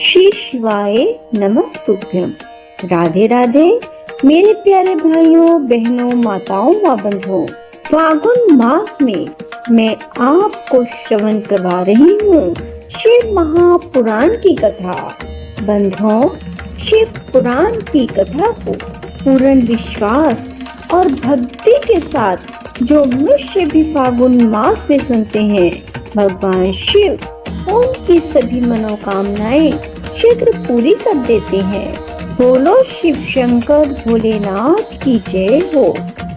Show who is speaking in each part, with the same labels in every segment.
Speaker 1: श्री शिवाय नमस्तुभ्यम। राधे राधे मेरे प्यारे भाइयों बहनों माताओं व बंधुओं, फागुन मास में मैं आपको श्रवण करवा रही हूँ शिव महापुराण की कथा। बंधुओं, शिव पुराण की कथा को पूर्ण विश्वास और भक्ति के साथ जो मनुष्य भी फागुन मास में सुनते हैं, भगवान शिव उनकी सभी मनोकामनाएं शीघ्र पूरी कर देते हैं। बोलो शिव शंकर भोलेनाथ की जय हो।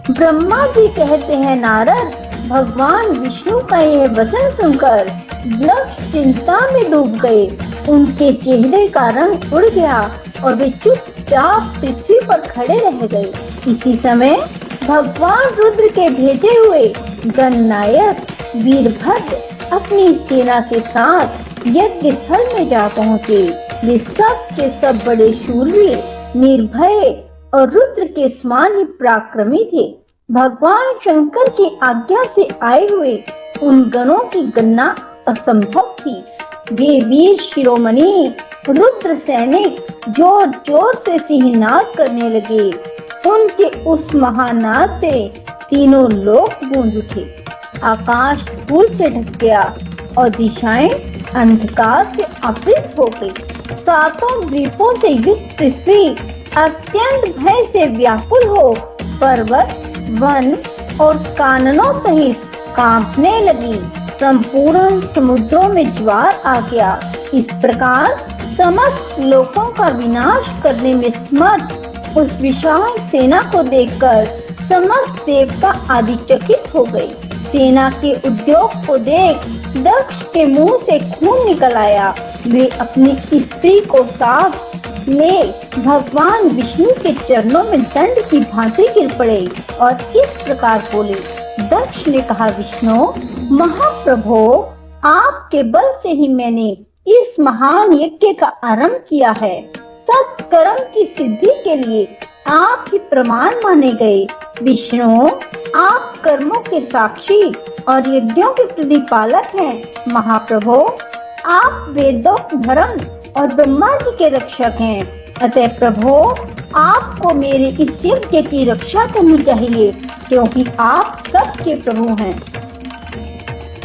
Speaker 1: ब्रह्मा जी कहते हैं, नारद, भगवान विष्णु का यह वचन सुनकर दक्ष चिंता में डूब गए। उनके चेहरे का रंग उड़ गया और वे चुपचाप पृथ्वी पर खड़े रह गए। इसी समय भगवान रुद्र के भेजे हुए गणनायक वीरभद्र अपनी सेना के साथ यज्ञ स्थल में जा पहुँचे। वे सब के सब बड़े शूरवीर, निर्भय और रुद्र के समान ही पराक्रमी थे। भगवान शंकर की आज्ञा से आए हुए उन गणों की गणना असंभव थी। वे वीर शिरोमणि रुद्र सैनिक जोर जोर से सिंहनाद करने लगे। उनके उस महानाद से तीनों लोक गूंज उठे। आकाश धूल से ढक गया और दिशाएं अंधकार से आवृत हो गई। सातों द्वीपों से युक्त पृथ्वी अत्यंत भय से व्याकुल हो पर्वत, वन और काननों सहित कांपने लगी। संपूर्ण समुद्रों में ज्वार आ गया। इस प्रकार समस्त लोकों का विनाश करने में समर्थ उस विशाल सेना को देखकर समस्त देवता आदिचकित हो गए। सेना के उद्योग को देख दक्ष के मुंह से खून निकल आया। वे अपनी स्त्री को साथ ले भगवान विष्णु के चरणों में दंड की भांति गिर पड़े और इस प्रकार बोले। दक्ष ने कहा, विष्णु महाप्रभो, आपके बल से ही मैंने इस महान यज्ञ का आरंभ किया है। सत्कर्म की सिद्धि के लिए आप ही प्रमाण माने गए। विष्णु, आप कर्मों के साक्षी और यज्ञों के प्रतिपालक हैं। महाप्रभो, आप वेदों, धर्म और ब्रह्मा जी के रक्षक हैं। अतः प्रभो, आपको मेरे इस यज्ञ की रक्षा करनी चाहिए, क्योंकि आप सबके प्रभु हैं।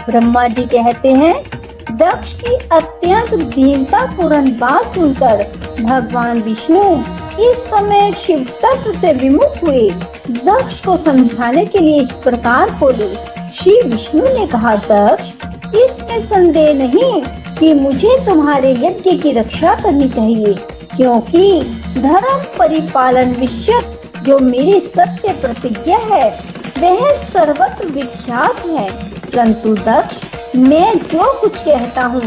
Speaker 1: ब्रह्मा जी कहते हैं, दक्ष की अत्यंत दीनता पूर्ण बात सुनकर भगवान विष्णु इस समय शिव तत्व से विमुख हुए। दक्ष को समझाने के लिए इस प्रकार बोले। श्री विष्णु ने कहा, दक्ष, इसमें संदेह नहीं कि मुझे तुम्हारे यज्ञ की रक्षा करनी चाहिए, क्योंकि धर्म परिपालन विषय जो मेरी सत्य प्रतिज्ञा है वह सर्वत्र विख्यात है। परंतु दक्ष, मैं जो कुछ कहता हूँ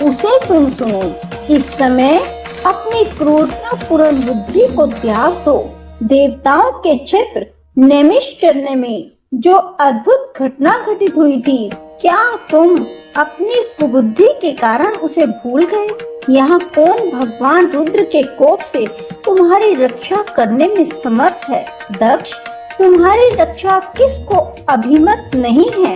Speaker 1: उसे तुम सुनो। इस समय अपनी क्रूरता पूर्ण बुद्धि को त्याग दो। देवताओं के क्षेत्र नैमिषारण्य में जो अद्भुत घटना घटित हुई थी, क्या तुम अपनी कुबुद्धि के कारण उसे भूल गए? यहाँ कौन भगवान रुद्र के कोप से तुम्हारी रक्षा करने में समर्थ है? दक्ष, तुम्हारी रक्षा किसको अभिमत नहीं है,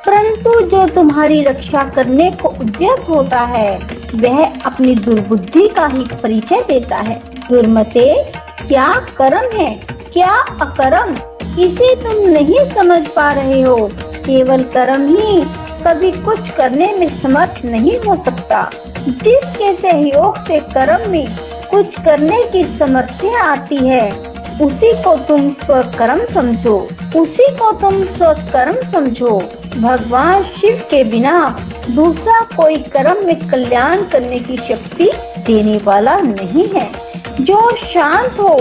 Speaker 1: परंतु जो तुम्हारी रक्षा करने को उद्यत होता है वह अपनी दुर्बुद्धि का ही परिचय देता है। दुर्मते, क्या कर्म है क्या अकर्म, इसे तुम नहीं समझ पा रहे हो। केवल कर्म ही कभी कुछ करने में समर्थ नहीं हो सकता। जिसके सहयोग से कर्म में कुछ करने की समर्थ्य आती है, उसी को तुम स्वकर्म समझो, उसी को तुम स्वकर्म समझो। भगवान शिव के बिना दूसरा कोई कर्म में कल्याण करने की शक्ति देने वाला नहीं है। जो शांत हो,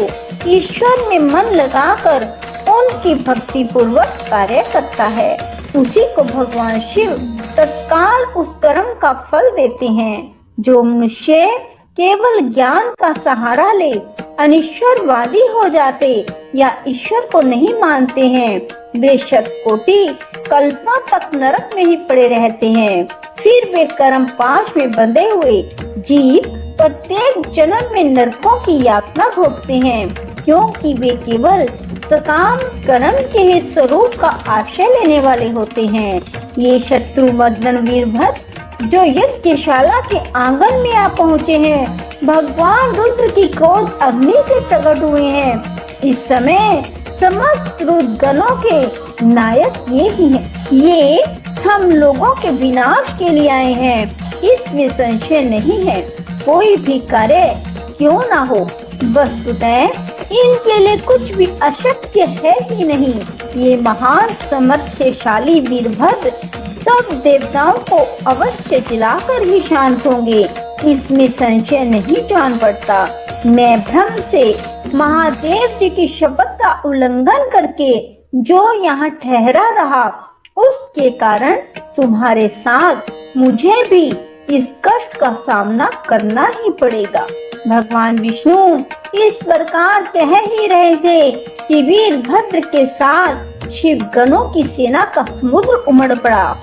Speaker 1: ईश्वर में मन लगाकर उनकी भक्ति पूर्वक कार्य करता है, उसी को भगवान शिव तत्काल उस कर्म का फल देते हैं। जो मनुष्य केवल ज्ञान का सहारा ले अनिश्वरवादी हो जाते या ईश्वर को नहीं मानते हैं, वे शतकोटि कल्पों तक नरक में ही पड़े रहते हैं। फिर वे कर्म पाश में बंधे हुए जीव प्रत्येक जन्म में नरकों की यातना भोगते हैं, क्योंकि वे केवल सकाम कर्म के ही स्वरूप का आश्रय लेने वाले होते हैं। ये शत्रुमर्दन वीरभद्र जो यज्ञशाला के आंगन में आ पहुँचे हैं। भगवान रुद्र की क्रोध अग्नि से प्रकट हुए हैं। इस समय समस्त रुद्रगणों के नायक ये ही हैं। ये हम लोगों के विनाश के लिए आए हैं, इसमें संशय नहीं है। कोई भी कार्य क्यों ना हो, वस्तुतः इनके लिए कुछ भी अशक्य है ही नहीं। ये महान समर्थशाली वीरभद्र सब देवताओं को अवश्य जिलाकर ही शांत होंगे, इसमें संशय नहीं जान पड़ता। मैं भ्रम से महादेव जी की शपथ का उल्लंघन करके जो यहाँ ठहरा रहा, उसके कारण तुम्हारे साथ मुझे भी इस कष्ट का सामना करना ही पड़ेगा। भगवान विष्णु इस प्रकार कह ही रहे थे कि वीरभद्र के साथ शिव गणों की सेना का समुद्र उमड़ पड़ा।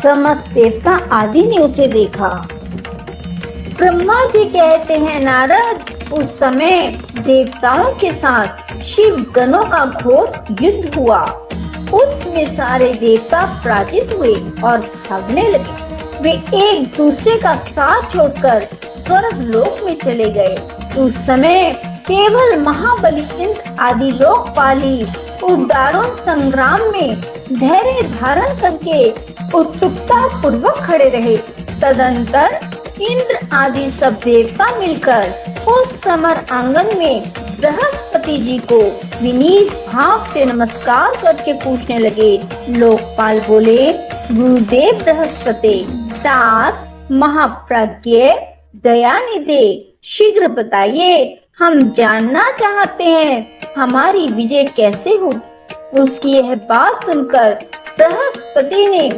Speaker 1: समस्त देवता आदि ने उसे देखा। ब्रह्मा जी कहते हैं, नारद, उस समय देवताओं के साथ शिव गणों का घोर युद्ध हुआ। उसमें सारे देवता पराजित हुए और भागने लगे। वे एक दूसरे का साथ छोड़कर स्वर्ग लोक में चले गए। उस समय केवल महाबली इंद्र आदि लोकपाली उस दारुण संग्राम में धैर्य धारण करके उत्सुकता पूर्वक खड़े रहे। तदंतर इंद्र आदि सब देवता मिलकर उस समर आंगन में बृहस्पति जी को विनीत भाव से नमस्कार करके पूछने लगे। लोकपाल बोले, गुरुदेव बृहस्पति, तात महाप्रज्ञ दयानिधे, शीघ्र बताइए, हम जानना चाहते हैं हमारी विजय कैसे हुई। उसकी यह बात सुनकर बृहस्पति ने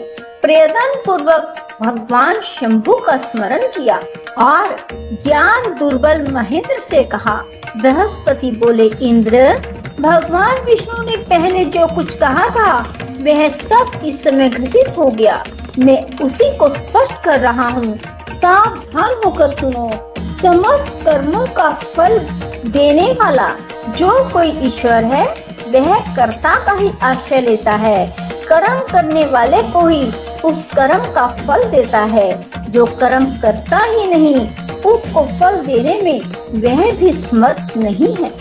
Speaker 1: प्रयत्न पूर्वक भगवान शंभु का स्मरण किया और ज्ञान दुर्बल महेंद्र से कहा। बृहस्पति बोले, इंद्र, भगवान विष्णु ने पहले जो कुछ कहा था वह सब इस समय घटित हो गया। मैं उसी को स्पष्ट कर रहा हूँ, सावधान होकर सुनो। समस्त कर्मों का फल देने वाला जो कोई ईश्वर है, वह कर्ता का ही आश्रय लेता है। कर्म करने वाले को ही उस कर्म का फल देता है। जो कर्म करता ही नहीं, उसको फल देने में वह भी समर्थ नहीं है।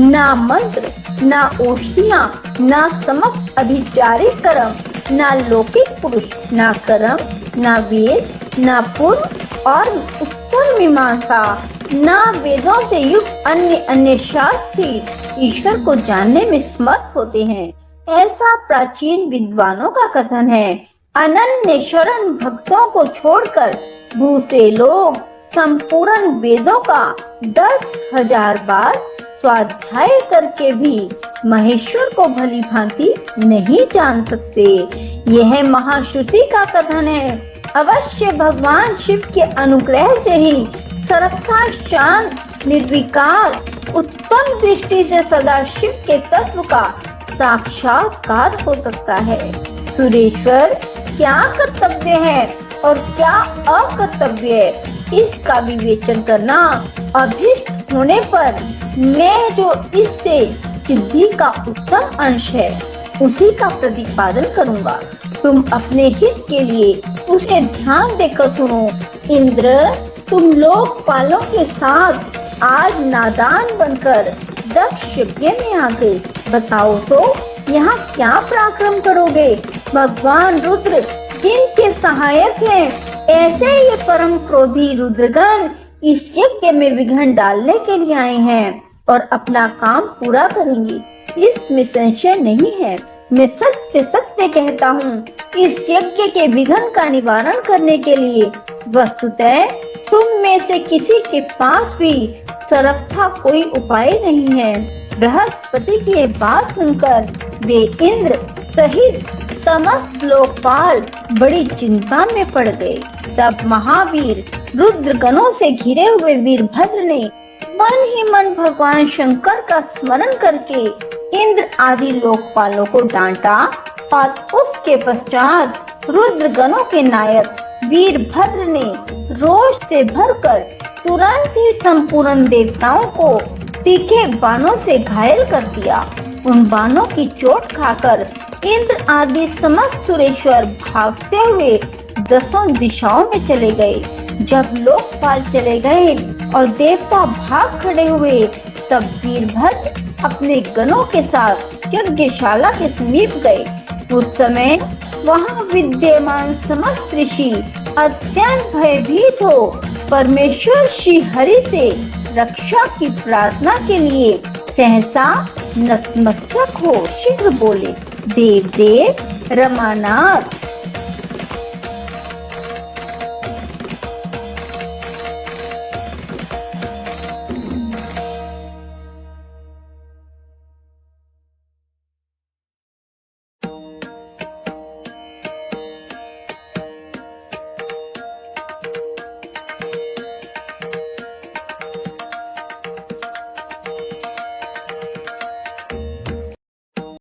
Speaker 1: ना मंत्र, ना औषधियाँ, ना समस्त अभिचारिक कर्म, ना लौकिक पुरुष, ना कर्म, ना वेद, ना पूर्व और उत्तर मीमांसा, ना वेदों से युक्त अन्य शास्त्र ईश्वर को जानने में समर्थ होते हैं। ऐसा प्राचीन विद्वानों का कथन है। अनन्य शरण भक्तों को छोड़कर दूसरे लोग संपूर्ण वेदों का 10,000 बार स्वाध्याय करके भी महेश्वर को भली भांति नहीं जान सकते। यह महाश्रुति का कथन है। अवश्य भगवान शिव के अनुग्रह से ही सर्वथा शांत, निर्विकार, उत्तम दृष्टि से सदा शिव के तत्व का साक्षात्कार हो सकता है। सुरेश्वर, क्या कर्तव्य है और क्या अकर्तव्य है, इसका विवेचन करना अभीष्ट होने पर मैं जो इससे सिद्धि का उत्तम अंश है, उसी का प्रतिपादन करूंगा। तुम अपने हित के लिए उसे ध्यान देकर सुनो। इंद्र, तुम लोकपालों के साथ आज नादान बनकर दक्ष यज्ञ में आ गए। बताओ तो यहाँ क्या पराक्रम करोगे। भगवान रुद्र जिनके सहायक हैं, ऐसे ये परम क्रोधी रुद्रगण इस यज्ञ में विघ्न डालने के लिए आए हैं और अपना काम पूरा करेंगे, इसमें संशय नहीं है। मैं सत्य सत्य कहता हूँ, इस यज्ञ के विघ्न का निवारण करने के लिए वस्तुतः तुम में से किसी के पास भी सर्वथा कोई उपाय नहीं है। बृहस्पति की ये बात सुनकर वे इंद्र सहित समस्त लोकपाल बड़ी चिंता में पड़ गए। तब महावीर रुद्र गणों से घिरे हुए वीरभद्र ने मन ही मन भगवान शंकर का स्मरण करके इंद्र आदि लोकपालों को डांटा और उसके पश्चात रुद्र गणों के नायक वीरभद्र ने रोष से भरकर तुरंत ही संपूर्ण देवताओं को तीखे बाणों से घायल कर दिया। उन बाणों की चोट खाकर इंद्र आदि समस्त सुरेश्वर भागते हुए 10 दिशाओं में चले गए। जब लोकपाल चले गए और देवता भाग खड़े हुए, तब वीरभद्र अपने गणों के साथ यज्ञशाला के समीप गए। उस समय वहां विद्यमान समस्त ऋषि अत्यंत भयभीत हो परमेश्वर श्री हरि से रक्षा की प्रार्थना के लिए सहसा नतमस्तक हो शीघ्र बोले, देव देव रमानाथ